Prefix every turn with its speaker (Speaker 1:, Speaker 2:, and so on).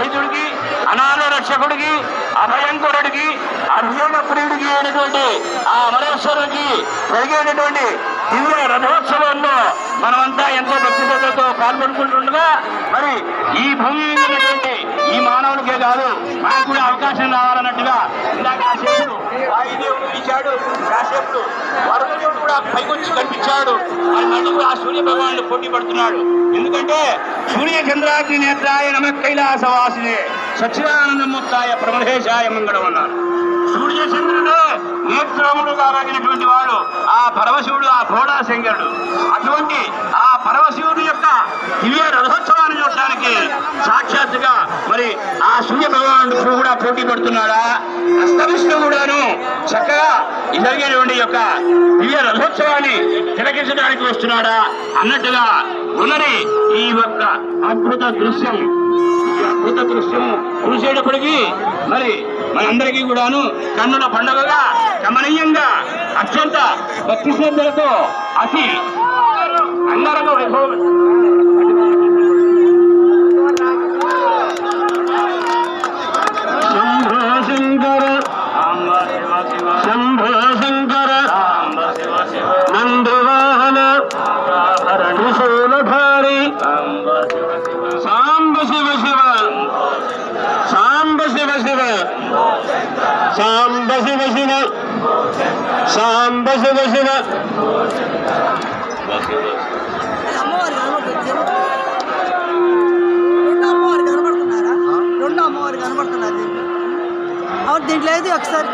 Speaker 1: రహితుడికి, అనాథ రక్షకుడికి, అభయంకరుడికి, అభియోగ ప్రియుడికి అయినటువంటి ఆ అమరేశ్వరుడికి జరిగేటటువంటి దివ్య రథోత్సవంలో మనమంతా ఎంతో భక్తి శ్రద్ధలతో పాల్గొనుకుంటుండగా మరి ఈ భూమి ఉన్నటువంటి ఈ మానవునికే కాదు మనకు కూడా అవకాశం రావాలన్నట్టుగా ఇందాక కాసేపుడు వాయుదేవుడు ఇచ్చాడు, కాసేపుడు వరదదేవుడు కూడా పైకొచ్చి కనిపించాడు. మరి మళ్ళీ ఆ సూర్య భగవానుడు పోటీ పడుతున్నాడు. ఎందుకంటే సూర్య చంద్రాగ్ని నేత్రాయ నమ కైలాసవాసినే సచ్చిదానందముక్తాయ ప్రమహేశాయ మంగళం అన్నారు. సూర్య చంద్రుడు నేత్రములు కాగలిగినటువంటి వాడు ఆ పరమశివుడు, ఆ భోళాశంకరుడు. అటువంటి ఆ పరమశివుడి యొక్క దివ్య రథోత్సవాన్ని చూడటానికి సాక్షాత్తుగా మరి ఆ సూర్య భగవానుడు కూడా పోటీ పడుతున్నాడా, అష్టవిష్ణు కూడాను చక్కగా జరిగేటువంటి యొక్క దివ్య రథోత్సవాన్ని తిలకించడానికి వస్తున్నాడా అన్నట్టుగా ఉన్నది ఈ యొక్క అద్భుత దృశ్యం. ఈ అద్భుత దృశ్యం చూసేటప్పటికీ మరి మనందరికీ కూడాను కన్నుల పండుగగా గమనీయంగా అత్యంత భక్తి శ్రద్ధలతో అతి అంగరంగ వైభవం శంభో శంకర నందవాహన త్రిశూలధారి సాంబ శివ శివ సాంబ శివ శివ సాంబ శివ శివ సాంబ శివ శివ.
Speaker 2: రెండు అమ్మవారు కనబడుతున్నారు దీంట్లో. దీంట్లో అయితే ఒకసారి